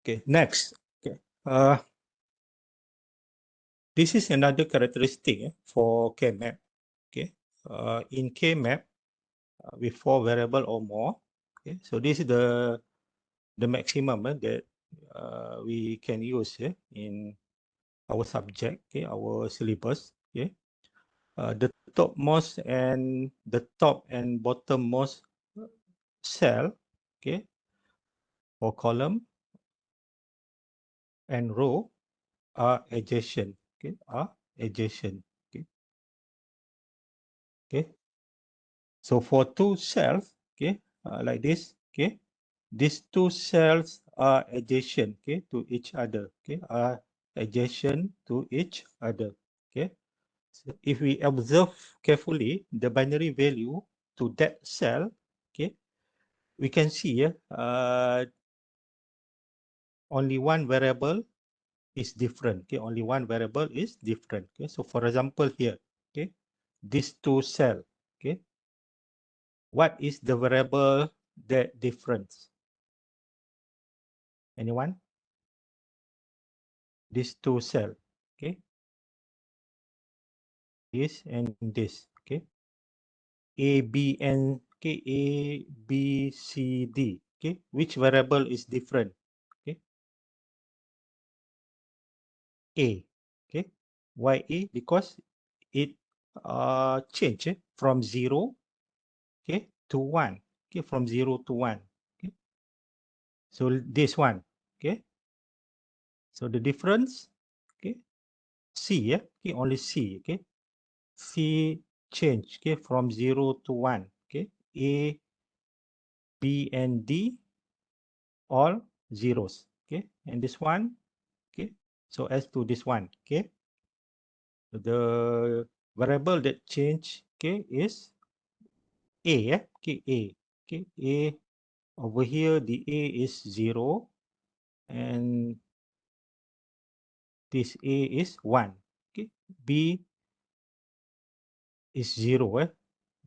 Okay, next. Okay. This is another characteristic for K-map. Okay. In K-map, with 4 variable or more. Okay. So this is the maximum that we can use in our subject, okay, our syllabus. Okay. The topmost and the top and bottommost cell, okay, or column and row are adjacent. Okay, are adjacent. Okay. Okay. So for two cells, okay, like this, okay, these two cells are adjacent, okay, to each other, okay, are adjacent to each other, okay. So if we observe carefully the binary value to that cell, okay, we can see only one variable is different, okay, only one variable is different, okay. So for example here, okay, these two cells, okay, what is the variable that difference? Anyone? These two cells, okay, this and this, okay, A, B, and okay, A, B, C, D, okay, which variable is different? Okay, A, okay, why A? Because it change from 0, okay, to 1, okay, from 0 to 1, okay. So this one, okay, so the difference, okay, C, okay, only C, okay, C change, okay, from 0 to 1, okay, A, B, and D all zeros, okay, and this one, okay, so as to this one, okay, the variable that change, okay, is A, okay, A, okay, A over here, the A is 0, and this A is 1, okay, B is 0,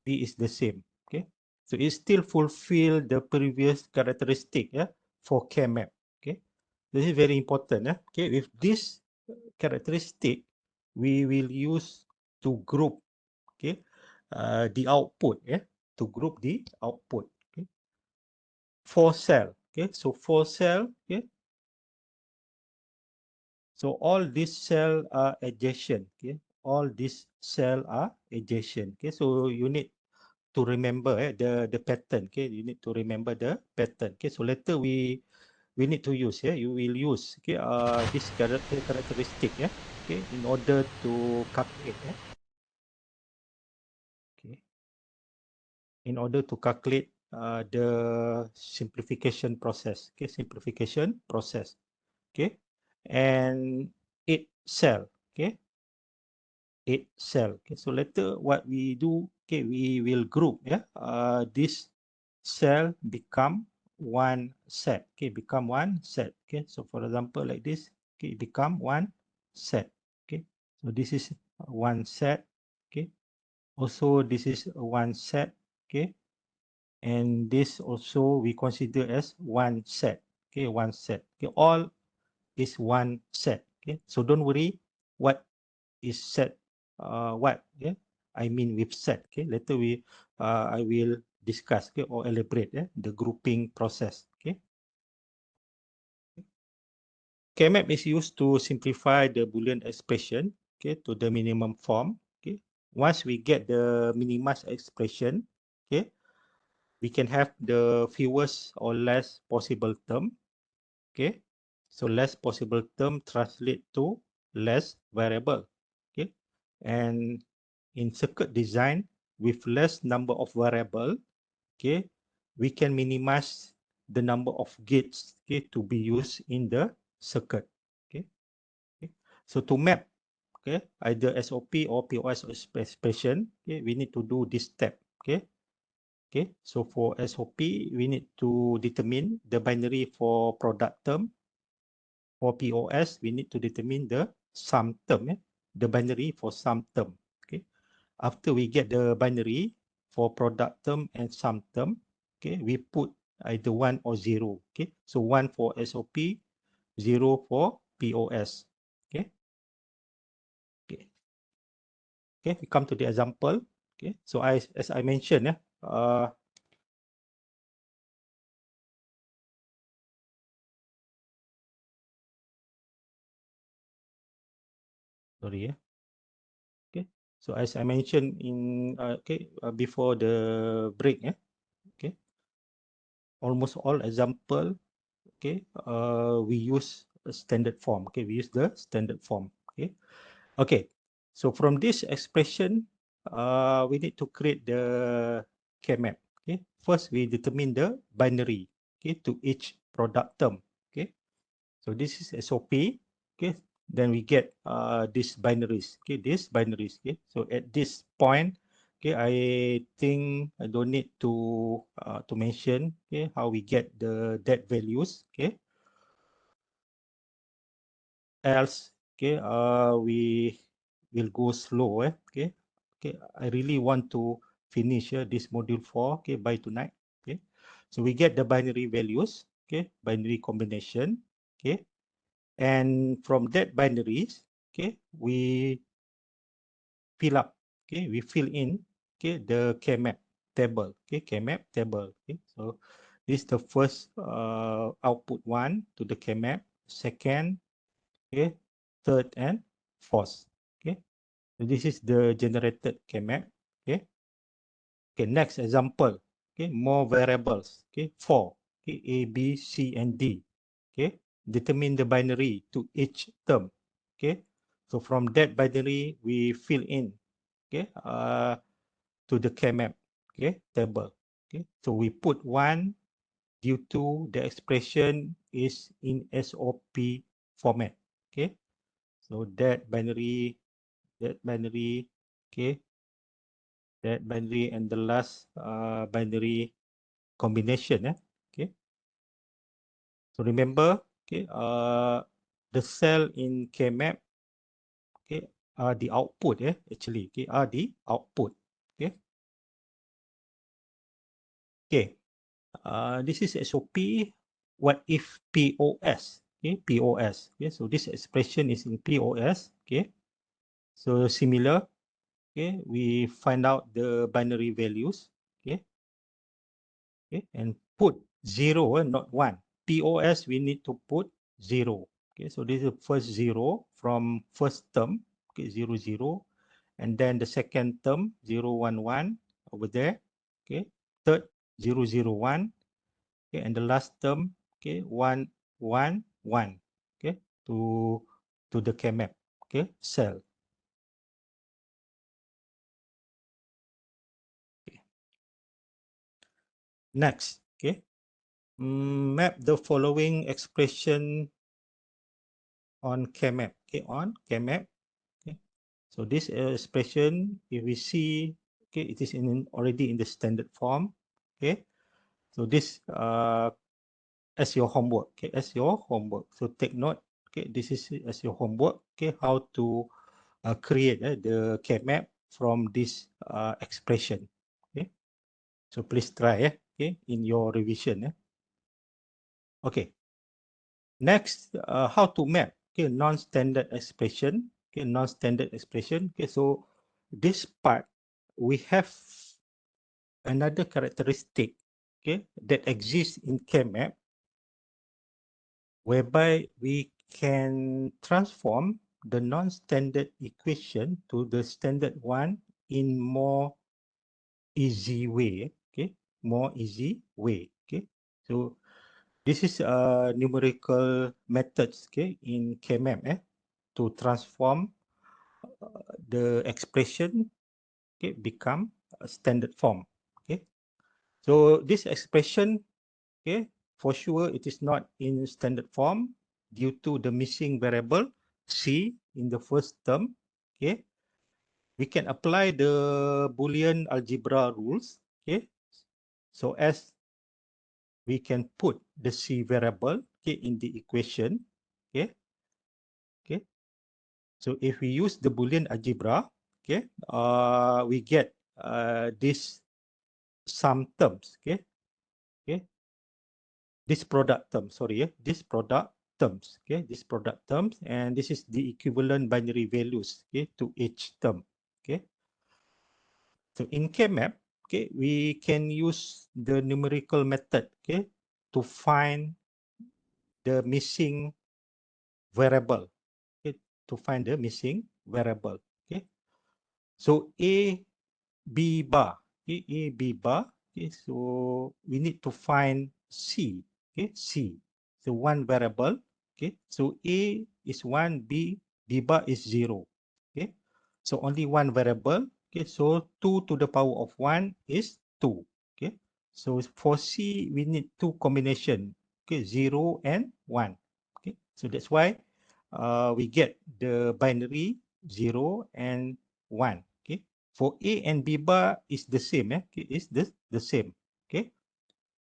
B is the same, okay, so it still fulfill the previous characteristic, for K-map, okay. This is very important, okay. With this characteristic, we will use to group, okay, the output, to group the output, okay. 4 cell, okay, so 4 cell, okay. So all these cell are adjacent, okay. All these cell are adjacent, okay. So you need to remember the pattern, okay. You need to remember the pattern, okay. So later we need to use, you will use, okay, this characteristic, okay, in order to calculate, okay, in order to calculate the simplification process, okay, simplification process, okay, and 8 cell, okay, 8 cell, okay. So later what we do, okay, we will group, this cell become one set, okay, become one set, okay. So for example like this, okay, become one set, okay. So this is one set, okay. Also this is one set, okay, and this also we consider as one set, okay, one set, okay. All is one set, okay. So don't worry what is set, what, I mean with set, okay. Later I will discuss, okay, or elaborate, the grouping process, okay. K-map is used to simplify the Boolean expression, okay, to the minimum form, okay. Once we get the minimized expression, okay, we can have the fewest or less possible term, okay. So less possible term translate to less variable, okay. And in circuit design with less number of variable, okay, we can minimize the number of gates, okay, to be used in the circuit, okay. Okay. So to map, okay, either SOP or POS expression, okay, we need to do this step, okay. Okay, so for SOP, we need to determine the binary for product term. For POS, we need to determine the sum term, the binary for sum term. Okay, after we get the binary for product term and sum term, okay, we put either 1 or 0. Okay, so 1 for SOP, 0 for POS. Okay. Okay. Okay. We come to the example. Okay. So as I mentioned, sorry, okay. So as I mentioned in before the break, okay, almost all example, okay, we use a standard form. Okay, we use the standard form. Okay, okay. So from this expression, we need to create the K-map. Okay, first we determine the binary. Okay, to each product term. Okay, so this is SOP. Okay, then we get these binaries. Okay, these binaries. Okay, so at this point, okay, I think I don't need to mention okay how we get the that values. Okay, else okay we will go slow. Okay, okay. I really want to finish this module 4. Okay, by tonight. Okay, so we get the binary values. Okay, binary combination. Okay. And from that binaries, okay, we fill up, okay, we fill in, okay, the K-map table, okay, K-map table, okay. So this is the first output one to the K-map, second, okay, third and fourth, okay. So this is the generated K-map, okay. Okay, next example, okay, more variables, okay, 4, okay, A, B, C, and D, okay. Determine the binary to each term, okay. So from that binary, we fill in, okay, to the K-map, okay, table, okay. So we put 1 due to the expression is in SOP format, okay. So that binary, okay, that binary and the last binary combination. Okay. So remember, okay, the cell in K-map, okay, are the output. Actually, okay, are the output. Okay. Okay. This is SOP. What if POS? Okay, POS. Okay, so this expression is in POS. Okay. So similar. Okay, we find out the binary values. Okay. Okay, and put 0, not 1. POS, we need to put 0. Okay, so this is the first 0 from first term, okay, 0, 0. And then the second term, 0, 1, 1 over there. Okay, third, 0, 0, 1. Okay, and the last term, okay, 1, 1, 1. Okay, to the K-map, okay, cell. Okay. Next, okay, map the following expression on K-map. Okay, on K-map. Okay. So this expression, if we see, okay, it is already in the standard form. Okay. So this as your homework. Okay, as your homework. So take note. Okay, this is as your homework. Okay, how to create the K-map from this expression. Okay. So please try. Okay, in your revision. Okay. Next, how to map, okay, non-standard expression, okay, non-standard expression. Okay, so this part, we have another characteristic, okay, that exists in K-map, whereby we can transform the non-standard equation to the standard one in more easy way, okay, more easy way, okay. So this is a numerical methods, okay, in K-map, to transform the expression, okay, become a standard form. Okay, so this expression, okay, for sure it is not in standard form due to the missing variable c in the first term. Okay, we can apply the Boolean algebra rules. Okay, so as we can put the c variable, okay, in the equation. Okay, okay. So if we use the Boolean algebra, okay, we get this sum terms, okay, okay, this product term, sorry, this product terms, okay, this product terms, and this is the equivalent binary values, okay, to each term, okay. So in K-map, okay, we can use the numerical method, okay, to find the missing variable, okay, to find the missing variable, okay. So B bar, okay, A, B bar, okay, so we need to find C, okay, C. So one variable, okay, so A is 1, B bar is 0, okay. So only one variable, okay, so 2 to the power of 1 is 2, okay. So for C, we need two combination, okay, 0 and 1, okay. So that's why we get the binary 0 and 1, okay. For A and B bar is the same, okay, is the same, okay.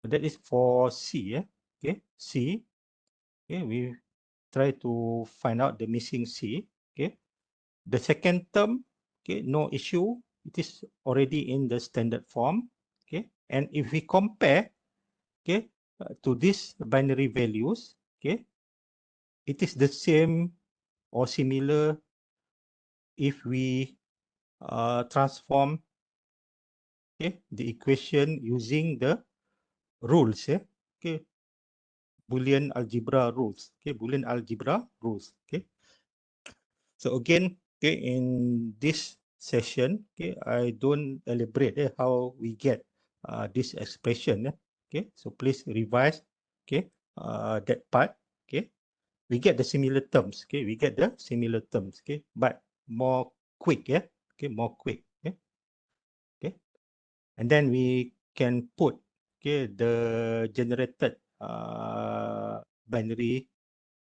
So that is for C, okay, C, okay, we try to find out the missing C, okay. The second term, okay, no issue, it is already in the standard form, okay. And if we compare, okay, to these binary values, okay, it is the same or similar if we transform, okay, the equation using the rules, okay, Boolean algebra rules, okay, Boolean algebra rules, okay. So again, okay, in this session, okay, I don't elaborate how we get this expression, okay. So please revise, okay, that part, okay. We get the similar terms, okay, we get the similar terms, okay, but more quick, okay, more quick, okay. And then we can put, okay, the generated binary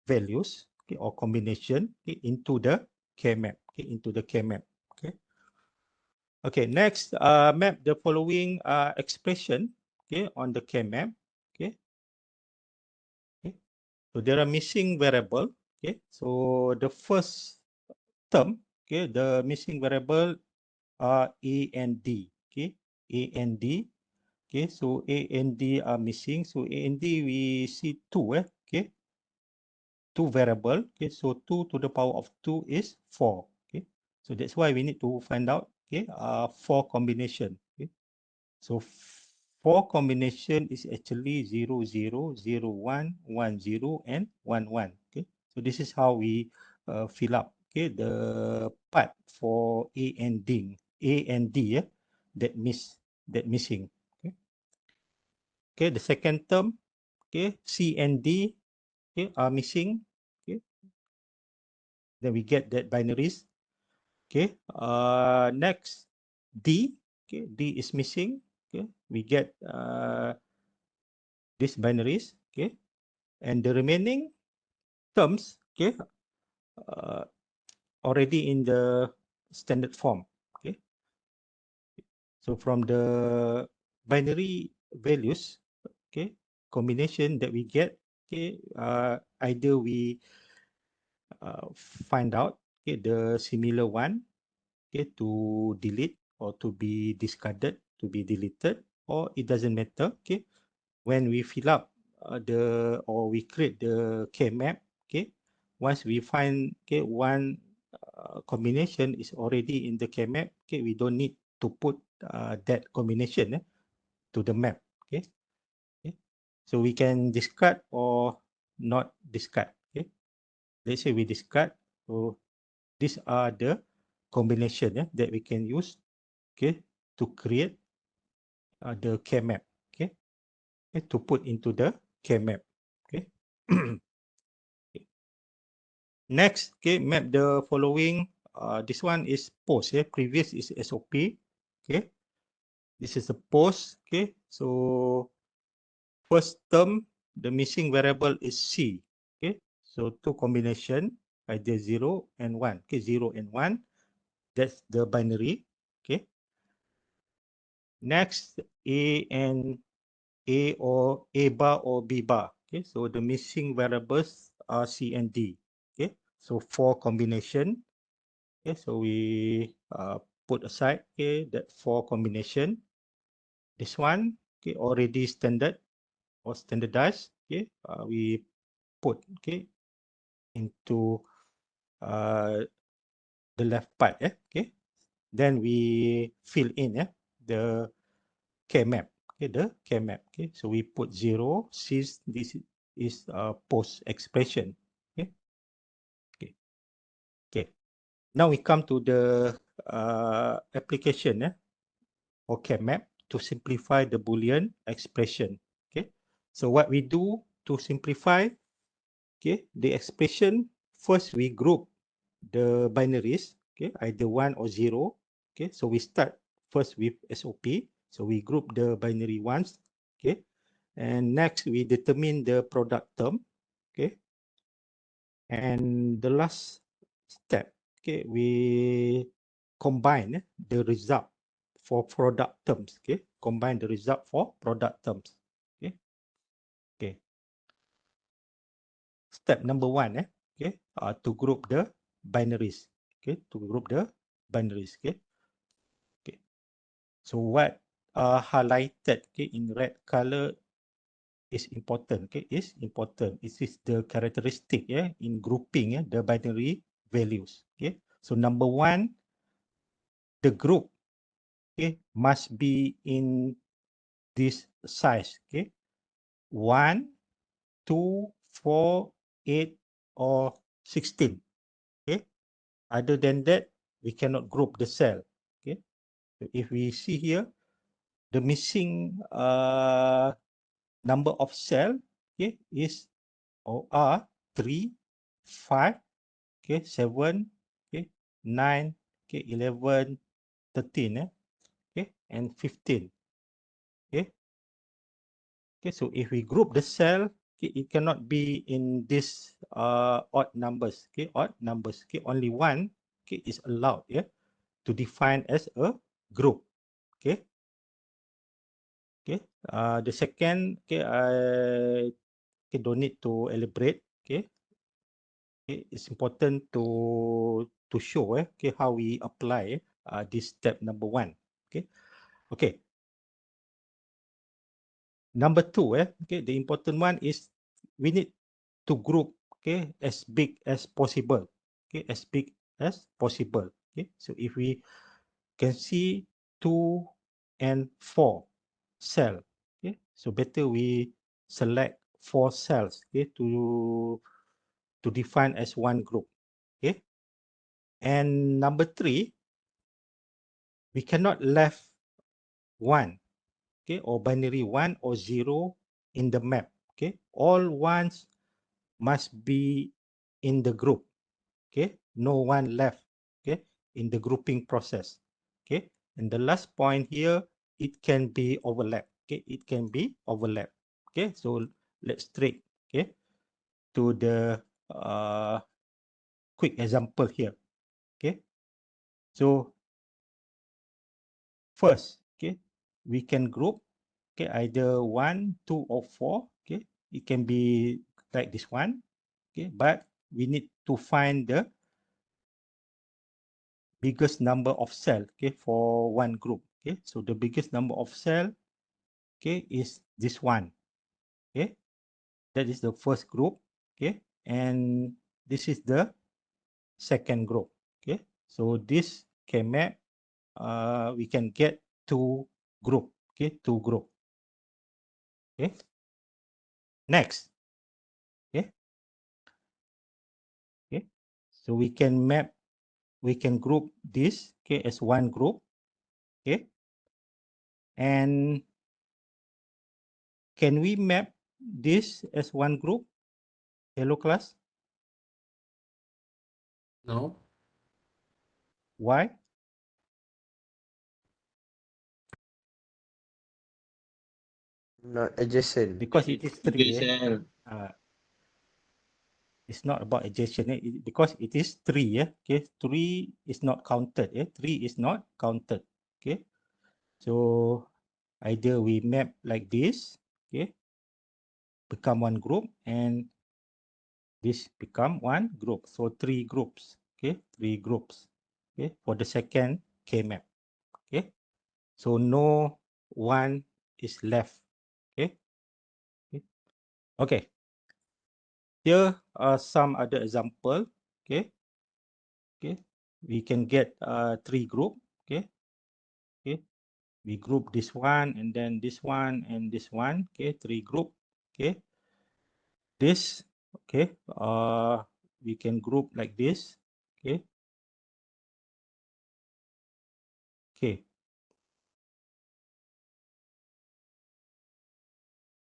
values, okay, or combination, okay, into the K-map, okay, into the K-map, okay. Okay, next, map the following expression, okay, on the K-map, okay. Okay. So there are missing variable, okay. So the first term, okay, the missing variable are A and D, okay, A and D. Okay, so A and D are missing. So A and D, we see two, okay, two variable. Okay, so 2 to the power of 2 is 4. Okay, so that's why we need to find out, okay, 4 combination. Okay, so 4 combination is actually 0, 0, 0, 1, 1, 0, and 1, 1. Okay, so this is how we fill up, okay, the part for A and D, that missing. Okay. Okay, the second term, okay, C and D, okay, are missing. Okay, then we get that binaries. Okay, next D, okay, D is missing. Okay, we get these binaries. Okay, and the remaining terms, okay, uh, already in the standard form. Okay, so from the binary values, okay, combination that we get, okay, either we find out, okay, the similar one, okay, to delete or to be discarded, to be deleted, or it doesn't matter. Okay, when we fill up or we create the K map, okay, once we find, okay, one combination is already in the K map, okay, we don't need to put that combination to the map. Okay, okay, so we can discard or not discard. Okay, let's say we discard. So these are the combination that we can use, okay, to create the K map, okay, to put into the K map. Okay. Next, okay, map the following. This one is post. Previous is SOP. Okay, this is a post. Okay, so first term, the missing variable is C. Okay, so two combination, either 0 and 1. Okay, 0 and 1. That's the binary. Okay. Next, A bar or B bar. Okay, so the missing variables are C and D. Okay, so 4 combination. Okay, so we put aside, okay, that 4 combination. This one, okay, already standard or standardized. Okay, we put, okay, into the left part. Okay. Then we fill in the K map. Okay, the K map. Okay, so we put 0 since this is a post expression. Okay. Okay. Okay. Now we come to the application or K map to simplify the Boolean expression. Okay. So what we do to simplify the expression, first we group the binaries, either 1 or 0. So we start first with SOP. So we group the binary ones. And next we determine the product term. And the last step, we combine the result for product terms. Combine the result for product terms. Okay. Step number 1, to group the binaries. To group the binaries. Okay. So what highlighted in red color is important. Is important. It is the characteristic in grouping the binary values. So number 1, the group must be in this size. 1, 2, 4, 8, or 16. Other than that, we cannot group the cell. So if we see here, the missing number of cell is or are 3, 5, 7, 9, 11, 13, and 15. So if we group the cell, it cannot be in this odd numbers. Odd numbers. Only one is allowed to define as a group. Okay. The second, I don't need to elaborate. It's important to show how we apply this step number 1. Okay. Number 2, the important one is we need to group as big as possible. As big as possible. So if we can see 2 and 4 cell. So better we select 4 cells to define as one group. And number 3, we cannot left 1 or binary 1 or 0 in the map. All ones must be in the group. No one left in the grouping process. And the last point here, it can be overlap. It can be overlap. So let's straight to the quick example here. So first, we can group either 1, 2, or 4. It can be like this one. But we need to find the biggest number of cell for one group. So the biggest number of cell is this one. That is the first group. And this is the second group. So this can map, we can get two group. Two group. Next. So we can map, we can group this as one group. And can we map this as one group? Hello class? No. Why? Not adjacent. Because it is 3. Adjacent. It's not about adjacent. Because it is 3. 3 is not counted. 3 is not counted. So either we map like this. Become one group, and this become one group. So 3 groups. 3 groups. For the second K map. So no one is left. Okay. Here are some other example. Okay, okay. We can get three group. Okay, okay. We group this one and then this one and this one. Okay, three group. Okay, this. Okay, we can group like this. Okay, okay,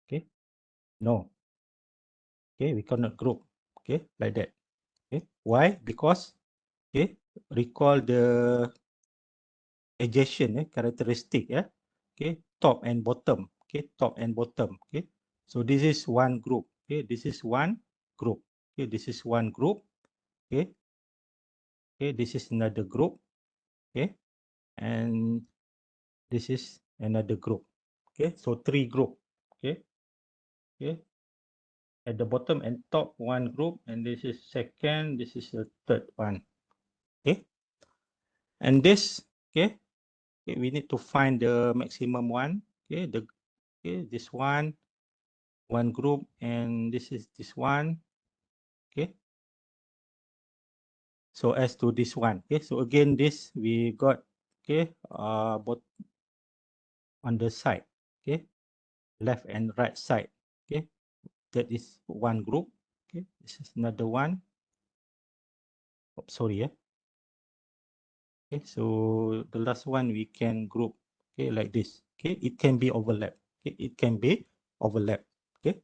okay. No, okay, we cannot group. Okay, like that. Okay, why? Because okay, recall the adjacent characteristic, okay, top and bottom, okay, top and bottom, okay. So this is one group, okay, this is one group, okay, this is one group, okay, okay, this is another group, okay, and this is another group, okay. So three group, okay, okay. At the bottom and top one group, and this is second, this is the third one, okay. And this, okay, okay, we need to find the maximum one, okay, this one group, and this is this one, okay. So as to this one, okay. So again, this we got, okay, both on the side, okay, left and right side, okay. That is one group, okay. This is another one. Oh, sorry, okay. So the last one we can group, okay, like this, okay. It can be overlap, okay. It can be overlap, okay.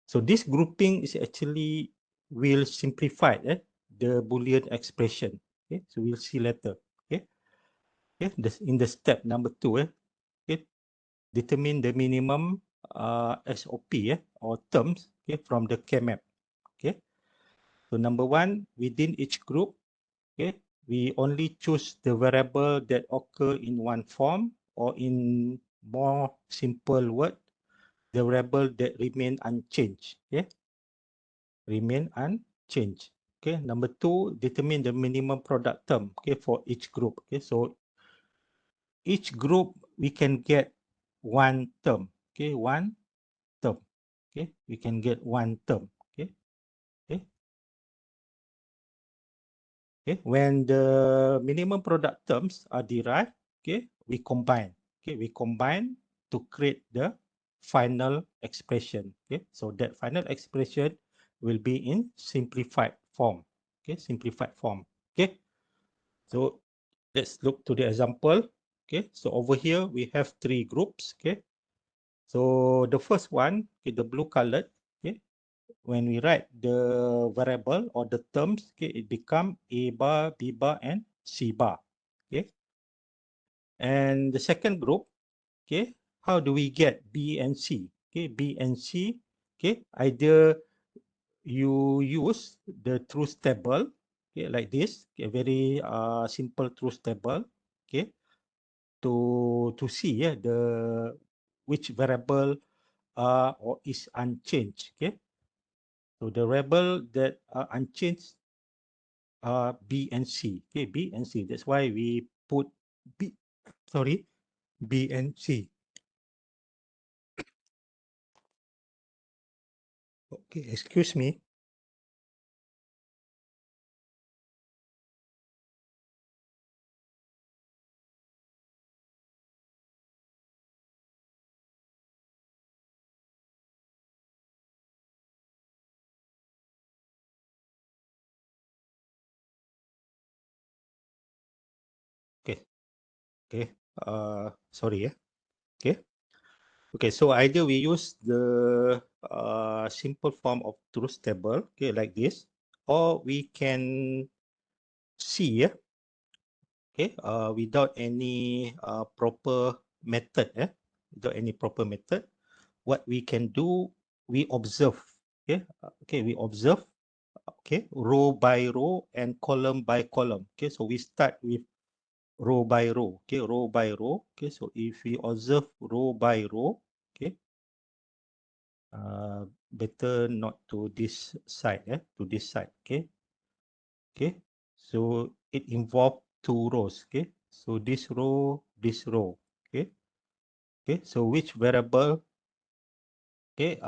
So this grouping is actually will simplify the Boolean expression. Okay, so we'll see later. Okay, okay. This in the step number 2. Okay, determine the minimum SOP or terms, okay, from the K-map. Okay, so number 1, within each group, okay, we only choose the variable that occur in one form, or in more simple word, the variable that remain unchanged. Okay, remain unchanged. Okay, number 2, determine the minimum product term, okay, for each group. Okay, so each group we can get one term. Okay, one term. Okay, we can get one term. Okay, okay, okay. When the minimum product terms are derived, okay, we combine. Okay, we combine to create the final expression. Okay, so that final expression will be in simplified form. Okay, simplified form. Okay, so let's look to the example. Okay, so over here we have three groups. Okay, so the first one, okay, the blue colored, okay, when we write the variable or the terms, okay, it become A bar, B bar, and C bar. Okay, and the second group, okay, how do we get B and C? Okay, B and C, okay, either you use the truth table, okay, like this, okay, very simple truth table, okay, to see the which variable or is unchanged. Okay, so the variable that are unchanged are B and C. Okay, B and C. That's why we put B. Sorry, B and C. Okay, excuse me. Okay, okay. Sorry. Okay. Okay, so either we use the simple form of truth table, okay, like this, or we can see, okay, without any proper method, without any proper method, what we can do, we observe, okay, okay, we observe, okay, row by row and column by column. Okay, so we start with row by row, okay, row by row. Okay, so if we observe row by row, okay, better not to this side, to this side. Okay, okay, so it involve two rows. Okay, so this row, okay, okay, so which variable, okay,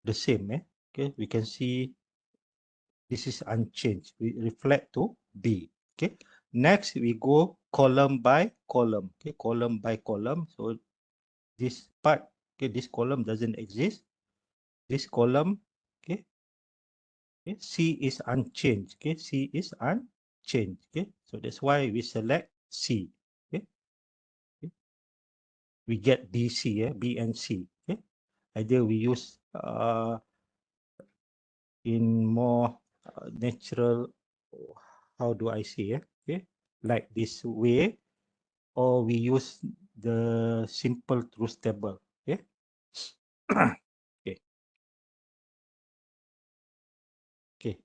the same, okay, we can see this is unchanged. We reflect to B. Okay. Next, we go column by column. Okay, column by column. So this part, okay, this column doesn't exist. This column, okay, okay, C is unchanged. Okay, C is unchanged. Okay, so that's why we select C. Okay, okay. We get DC, B and C. Okay, either we use in more natural, how do I say, okay, like this way, or we use the simple truth table. Okay. Okay. Okay.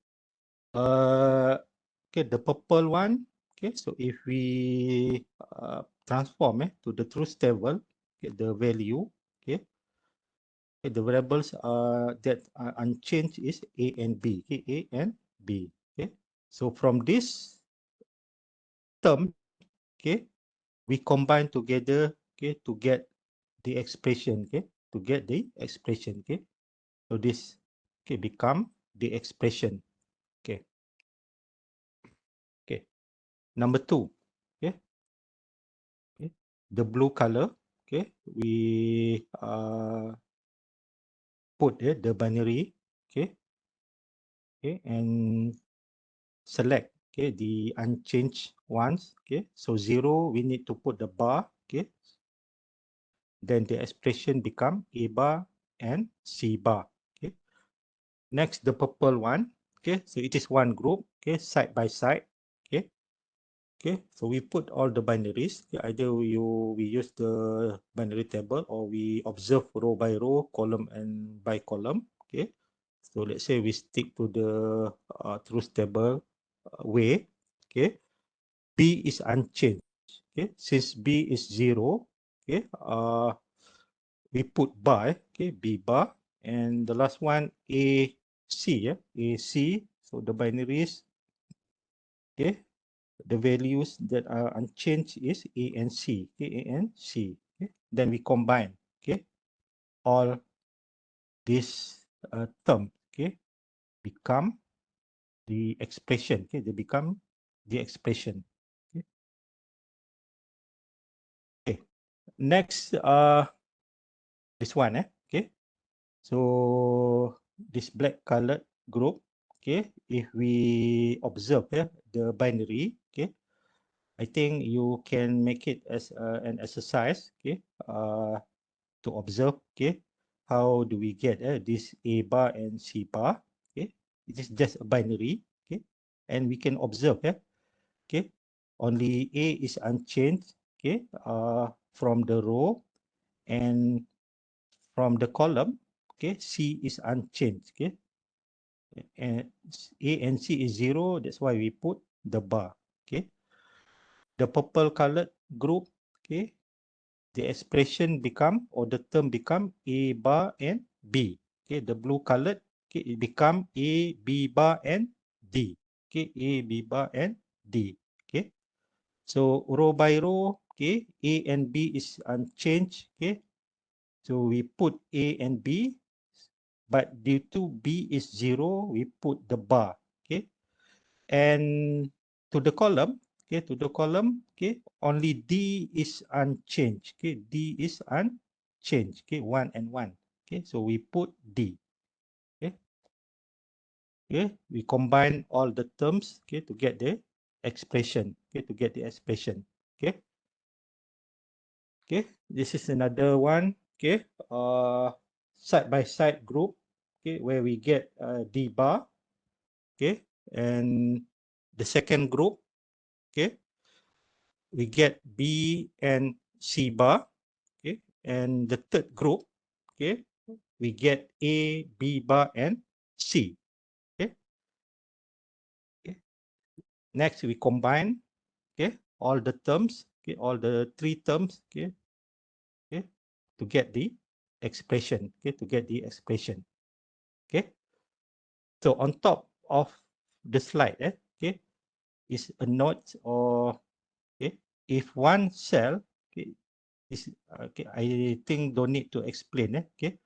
Okay, the purple one. Okay, so if we transform to the truth table, okay, the value, okay, okay, the variables that are unchanged is A and B. Okay, A and B. Okay, so from this term, okay, we combine together, okay, to get the expression, okay, to get the expression, okay. So this, okay, become the expression, okay. Okay, number 2, okay, okay, the blue color, okay, we put the binary, okay, okay, and select, okay, the unchanged ones, okay. So 0, we need to put the bar, okay. Then the expression become A bar and C bar, okay. Next, the purple one, okay. So it is one group, okay, side by side, okay. Okay, so we put all the binaries. Okay, either we use the binary table or we observe row by row, column and by column. Okay, so let's say we stick to the truth table way. Okay, B is unchanged. Okay, since B is 0, okay, we put bar. Okay, B bar, and the last one A C. Yeah, A C. So the binaries. Okay, the values that are unchanged is A and C. Okay, A and C. Okay. Then we combine, okay, all these terms, okay, become the expression. Okay, they become the expression. Okay. Okay. Next, this one, okay. So this black colored group, okay, if we observe the binary, okay, I think you can make it as an exercise, okay, to observe, okay, how do we get this A bar and C bar, okay. It is just a binary, okay, and we can observe, okay, only A is unchanged, okay, from the row, and from the column, okay, C is unchanged, okay, and A and C is 0, that's why we put the bar, okay. The purple colored group, okay, the expression become, or the term become A bar and B. Okay, the blue colored, okay, it become A, B bar and D. Okay, A, B bar and D. Okay, so row by row, okay, A and B is unchanged. Okay, so we put A and B, but due to B is 0, we put the bar. Okay, and to the column, okay, to the column, okay, only D is unchanged. Okay, D is unchanged. Okay, 1 and 1. Okay, so we put D. Okay, okay, we combine all the terms, okay, to get the expression. Okay, to get the expression. Okay, okay, this is another one. Okay, side by side group. Okay, where we get D bar. Okay, and the second group. Okay, we get B and C bar, okay, and the third group, okay, we get A, B bar, and C, okay. Okay. Next, we combine, okay, all the terms, okay, all the three terms, okay, okay, to get the expression, okay, to get the expression, okay. So on top of the slide, okay, is a note, or okay, if one cell, okay, is okay, I think don't need to explain, okay.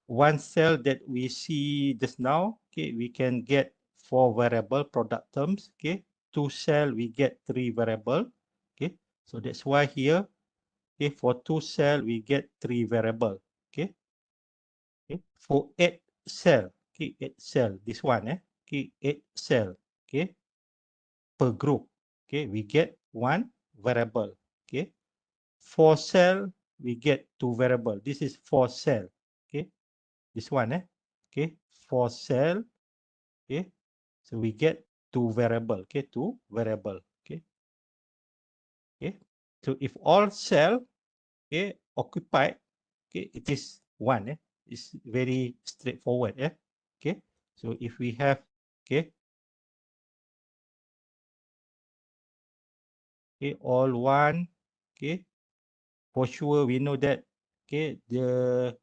one cell that we see just now, okay, we can get 4 variable product terms, okay. 2 cell, we get 3 variable, okay. So that's why here, okay, for 2 cell, we get 3 variable, okay. Okay. For 8 cell, okay, 8 cell, this one, okay, 8 cell, okay, per group, okay, we get 1 variable, okay. 4 cell, we get 2 variable. This is 4 cell, okay. This one, okay, 4 cell, okay. So we get 2 variable, okay, 2 variable, okay. Okay. So if all cell, okay, occupied, okay, it is 1, It's very straightforward, Okay. So if we have, okay, okay, all 1, okay, for sure we know that, okay, the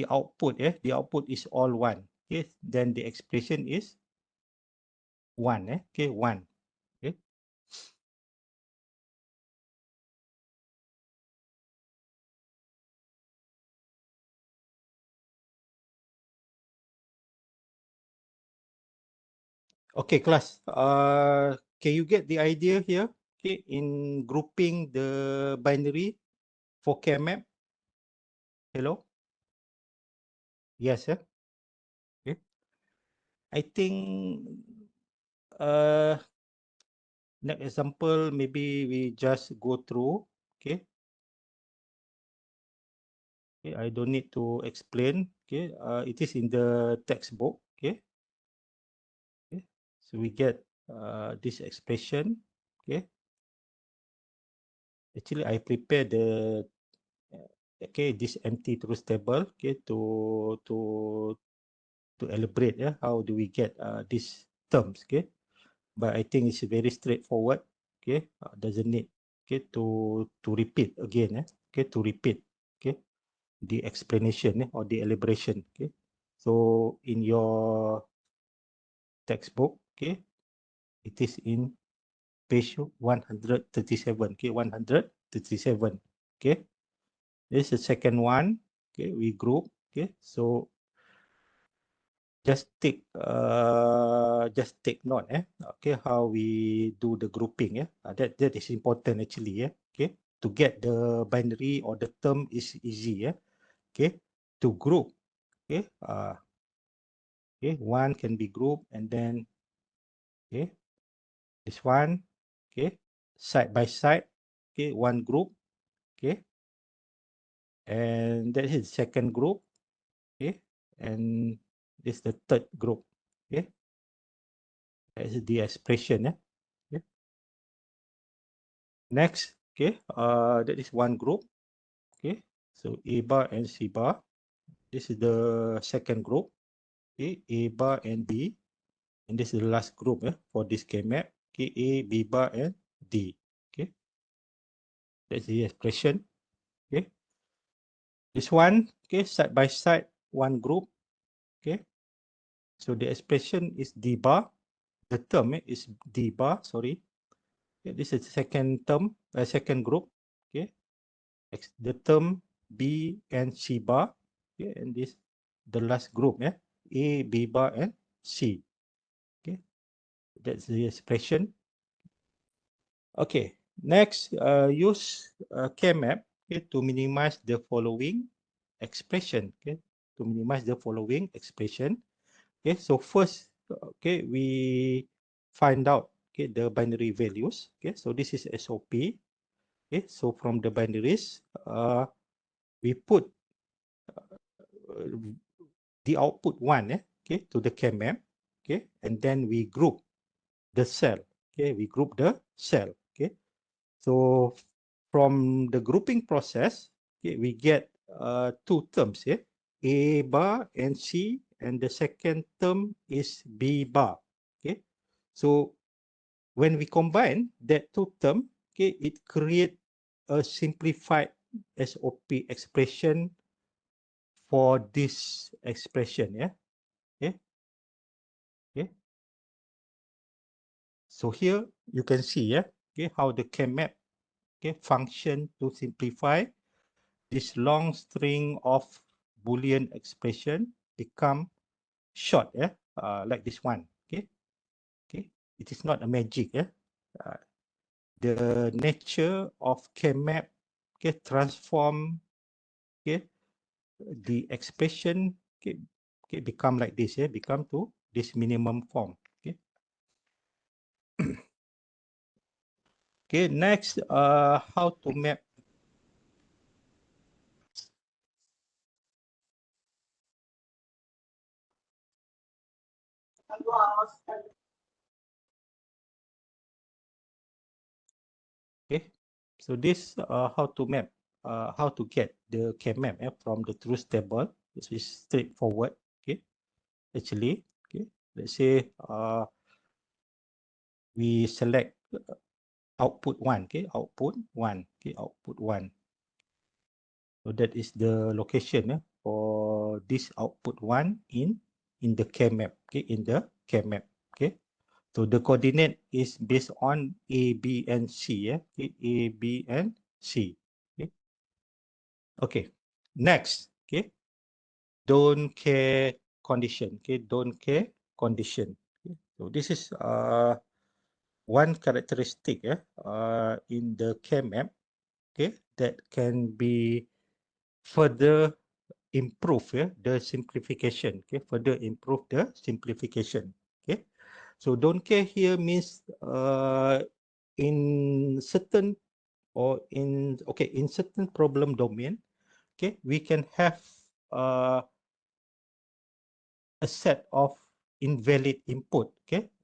output, the output is all 1, okay. Then the expression is 1, okay, 1, okay. Okay, class. Can you get the idea here? Okay, in grouping the binary for K-map. Hello? Yes, okay. I think uh next example maybe we just go through. Okay. Okay, I don't need to explain. Okay. It is in the textbook. Okay. Okay. So we get this expression. Okay. Actually, I prepare the okay, this empty truth table, okay, to elaborate, how do we get these terms, okay. But I think it's very straightforward, okay. Doesn't need, okay, to repeat again, okay, to repeat, okay, the explanation, or the elaboration, okay. So in your textbook, okay, it is in page 137, okay, 137, okay. This is the second one, okay, we group, okay. So just take note, okay, how we do the grouping, that is important actually, okay. To get the binary or the term is easy, okay. To group, okay, okay, one can be grouped, and then, okay, this one, okay, side by side, okay, one group, okay, and that is second group, okay, and this is the third group, okay. That is the expression, okay. Next, okay, that is one group, okay. So A bar and C bar. This is the second group, okay. A bar and B, and this is the last group, for this K map, okay. A, B bar and D, okay. That's the expression, okay. This one, okay, side by side, one group, okay. So the expression is D bar. The term is D bar. Sorry, okay, this is the second term, second group, okay. The term B and C bar, okay, and this the last group, A, B bar, and C, okay. That's the expression. Okay, next, use K-map, okay, to minimize the following expression, okay, to minimize the following expression, okay. So first, okay, we find out, okay, the binary values, okay. So this is SOP, okay. So from the binaries, we put uh, the output one, okay, to the K-map, okay, and then we group the cell, okay, we group the cell, okay. So from the grouping process, okay, we get two terms, A bar and C, and the second term is B bar, okay. So when we combine that two term, okay, it create a simplified SOP expression for this expression, okay, okay. So here you can see, okay, how the K-map, okay, function to simplify this long string of Boolean expression become short, like this one. Okay, it is not a magic. The nature of K-map, transform, the expression, become like this, become to this minimum form. Okay, next, how to map. Okay, so this, how to map, how to get the K-map from the truth table. This is straightforward. Okay, actually, let's say we select output 1. Output 1. Output 1. So that is the location for this output 1 in the K-map. In the K-map. So the coordinate is based on A, B, and C. A, B, and C. Okay. Next. Don't care condition. Don't care condition. So this is one characteristic in the K-map. That can be further improve the simplification. Further improve the simplification. So don't care here means in certain in certain problem domain, we can have a set of invalid input.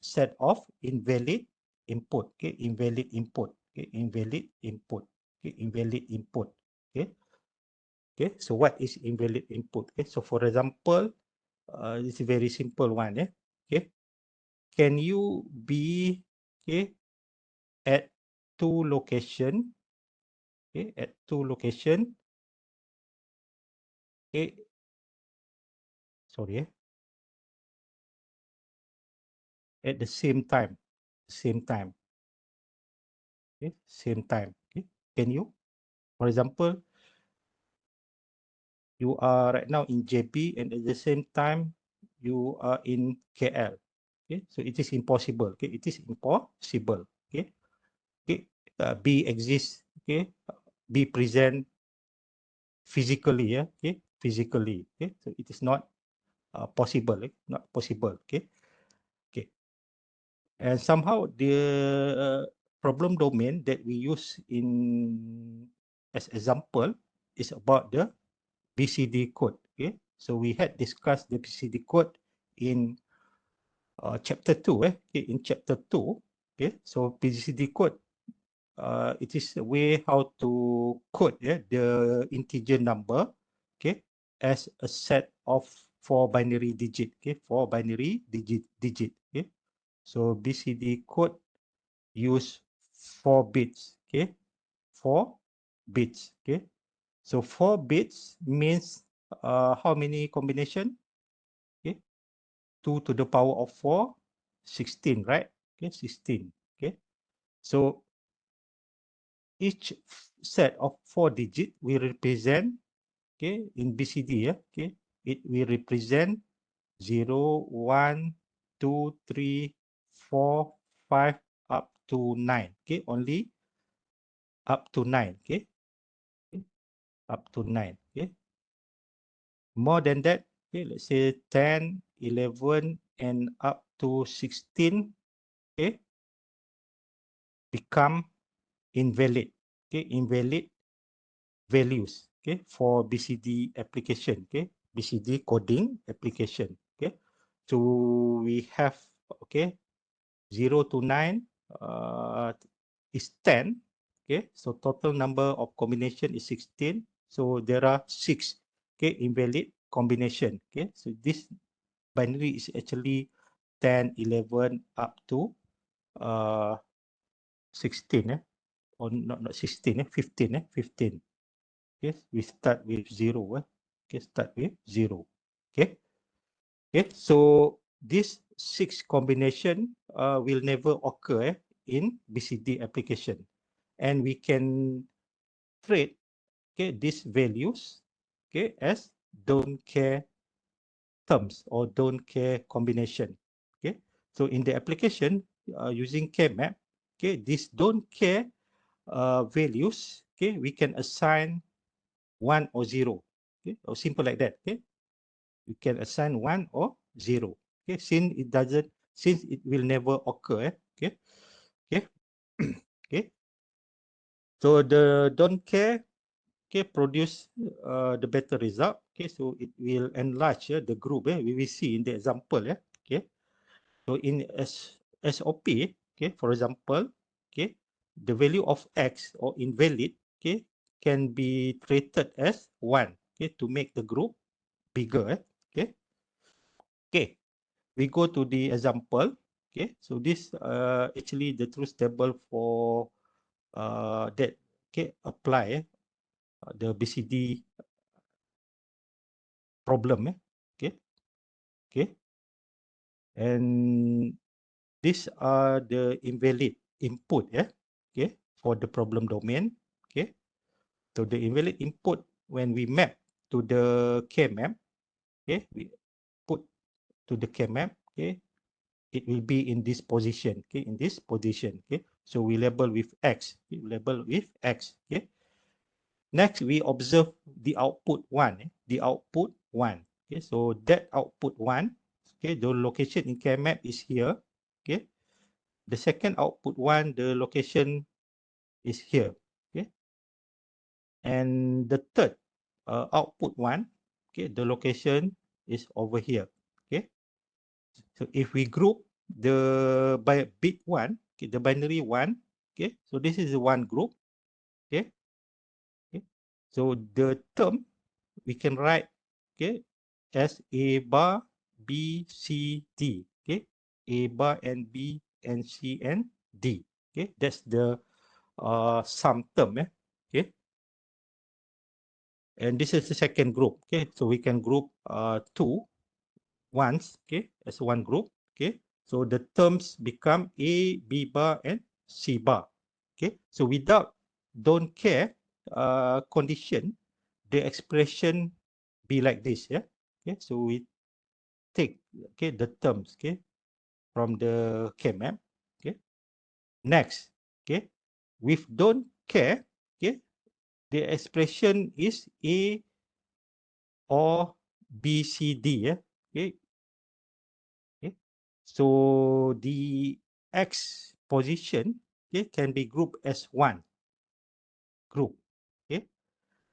Set of invalid input. Invalid input. Invalid input. Invalid input. So what is invalid input? So for example, this is very simple one. Can you be at two location? At two location. Sorry. At the same time. Same time. Same time. Can you? For example, you are right now in JB and at the same time you are in KL. So it is impossible. It is impossible. B exists. Be present physically. Physically. So it is not possible. Not possible. And somehow the problem domain that we use in as example is about the BCD code. So we had discussed the BCD code in chapter 2. In chapter 2. So BCD code, it is a way how to code the integer number as a set of 4 binary digit. 4 binary digit. So BCD code use 4 bits. 4 bits. So 4 bits means how many combination? 2 to the power of 4, 16, right? 16. So each set of 4 digit will represent, in BCD, it will represent 0, 1, 2, 3, 4, 5, up to 9. Only up to 9. Up to 9. More than that, let's say 10, 11, and up to 16, become invalid. Invalid values. For BCD application. BCD coding application. So we have 0 to 9 is 10. So total number of combination is 16. So there are 6 invalid combination. So this binary is actually 10, 11 up to 16. Or not 16, 15. 15. We start with 0. Start with 0. So this 6 combination will never occur in BCD application, and we can treat these values as don't care terms or don't care combination. Okay, so in the application using K-map, okay, this don't care values, okay, we can assign 1 or 0, okay, or simple like that. Okay, you can assign 1 or 0. Okay, since it will never occur. Okay, okay, okay. So the don't care, okay, produce the better result. Okay, so it will enlarge the group. We will see in the example. Okay, so in SOP, okay, for example, okay, the value of X or invalid, okay, can be treated as 1, okay, to make the group bigger. Okay, okay. We go to the example. Okay, so this actually the truth table for that, okay, apply the BCD problem. Okay, okay, and these are the invalid input. Okay, for the problem domain. Okay, so the invalid input when we map to the K map. Okay, we put to the K map. Okay, it will be in this position. Okay, in this position. Okay, so we label with X. Okay, label with X. Okay, next we observe the output 1. The output 1. Okay, so that output 1. Okay, the location in K map is here. Okay, the second output 1, the location is here. Okay, and the third output 1, okay, the location is over here. Okay, so if we group the by bit 1, okay, the binary 1, okay, so this is one group. Okay, okay, so the term we can write, okay, as A bar B C D. Okay, A bar and B and C and D. Okay, that's the sum term. Okay, and this is the second group. Okay, so we can group two ones, okay, as one group. Okay, so the terms become A, B bar and C bar. Okay, so without don't care condition, the expression be like this. Okay, so we take, okay, the terms, okay, from the K map. Okay, next, okay, with don't care, okay, the expression is A or B, C, D. Okay. Okay. So the X position, okay, can be grouped as one group. Okay.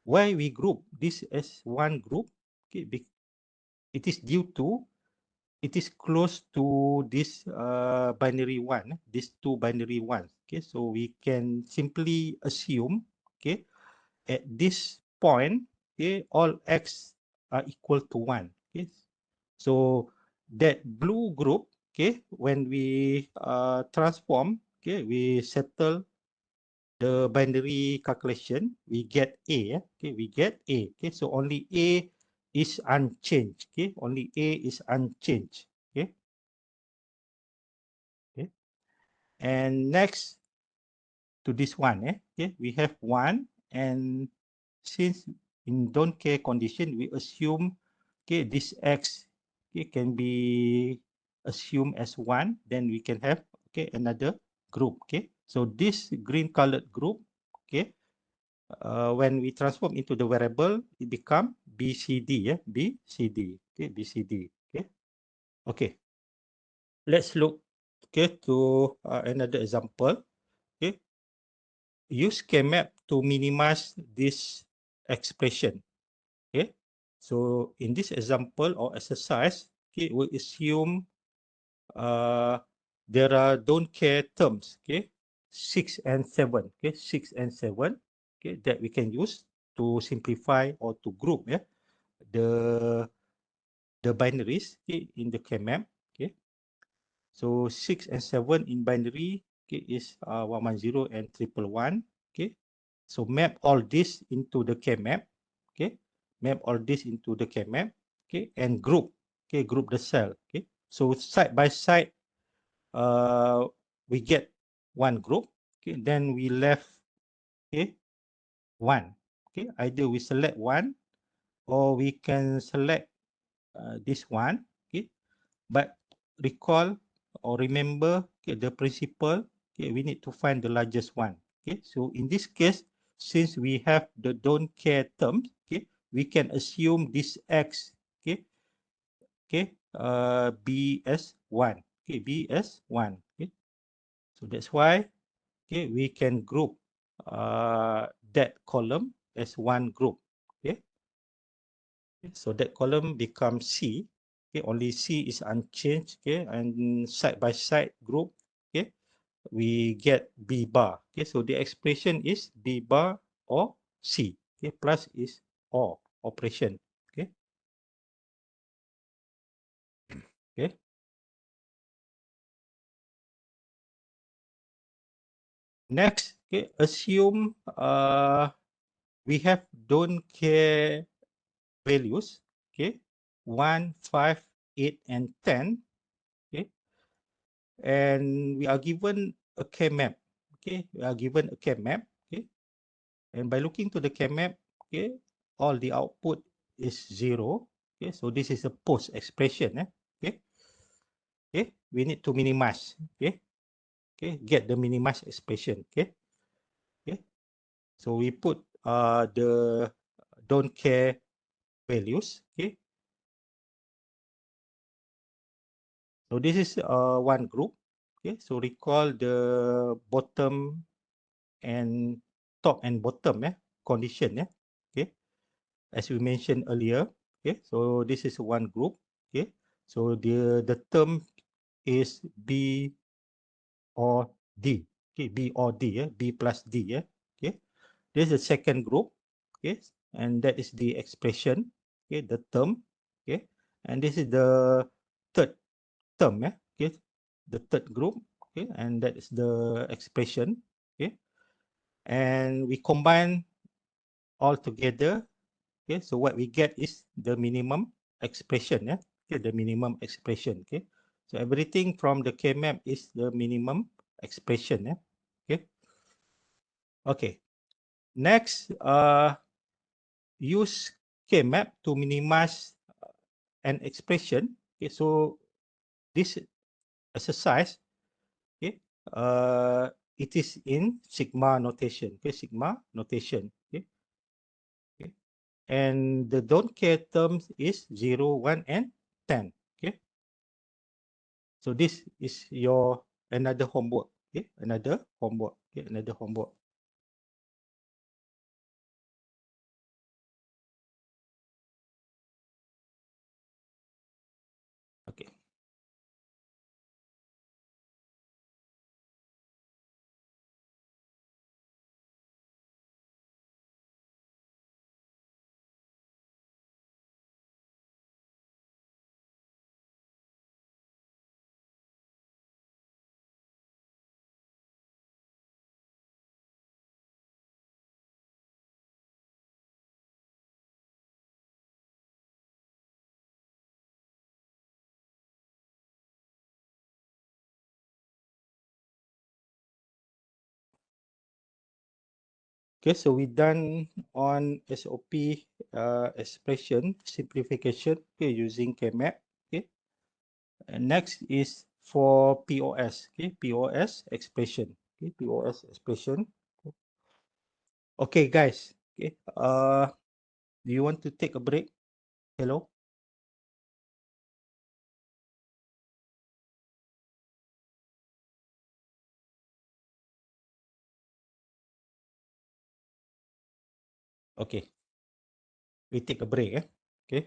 Why we group this as one group? Okay, it is due to it is close to this binary one, these two binary ones. Okay, so we can simply assume, okay, at this point, okay, all X are equal to 1. Okay, so that blue group, okay, when we transform, okay, we settle the binary calculation, we get A. Okay, we get A. Okay, so only A is unchanged. Okay, only A is unchanged. Okay, okay, and next to this one, okay, we have 1, and since in don't care condition, we assume, okay, this X, okay, can be assumed as 1, then we can have, okay, another group. Okay, so this green colored group, okay, when we transform into the variable, it become BCD. BCD. Okay, BCD. Okay, okay, let's look, okay, to another example. Okay, use K-map to minimize this expression. Okay, so in this example or exercise, okay, we assume uh, there are don't care terms. Okay, 6 and 7. Okay, 6 and 7. Okay, that we can use to simplify or to group the binaries, okay, in the K-map. Okay, so 6 and 7 in binary, okay, is 110 and 111. Okay, so map all this into the K-map. Okay, map all this into the K-map. Okay, and group. Okay, group the cell. Okay, so side by side, uh, we get one group. Okay, then we left, okay, one. Okay, either we select one or we can select this one. Okay, but recall or remember, okay, the principle. Okay, we need to find the largest one. Okay, so in this case, since we have the don't care terms, okay, we can assume this x, okay, b as 1. Okay, b as 1. Okay, so that's why, okay, we can group that column as one group. Okay, so that column becomes C. Okay, only C is unchanged. Okay, and side by side group. Okay, we get B bar. Okay, so the expression is B bar or C. Okay, plus is OR operation. Okay, okay. Next, okay, assume we have don't care values. Okay, 1, 5, 8, and 10. Okay, and we are given a K map. Okay, we are given a K map. Okay, and by looking to the K map, okay, all the output is 0. Okay, so this is a post expression. Okay, okay, we need to minimize. Okay, okay, get the minimized expression. Okay, okay, so we put the don't care values. Okay, so this is one group. Okay, so recall the bottom and top and bottom condition. Okay, as we mentioned earlier. Okay, so this is one group. Okay, so the term is B or D. Okay, B or D. B plus D. Okay, this is the second group. Okay, and that is the expression. Okay, the term. Okay, and this is the third term. Okay, the third group. Okay, and that is the expression. Okay, and we combine all together. Okay, so what we get is the minimum expression. Okay, the minimum expression. Okay, so everything from the K map is the minimum expression. Okay, okay. Next, use K map to minimize an expression. Okay, so this exercise, okay, it is in sigma notation. Okay, sigma notation. Okay, okay. And the don't care terms is 0, 1, and 10. Okay, so this is your another homework. Okay, another homework. Okay, another homework. Okay. Okay, so we done on SOP expression simplification, okay, using KMap. Okay, and next is for POS. Okay, POS expression. Okay, POS expression. Okay, guys. Okay, do you want to take a break? Hello. Okay, we take a break. Okay.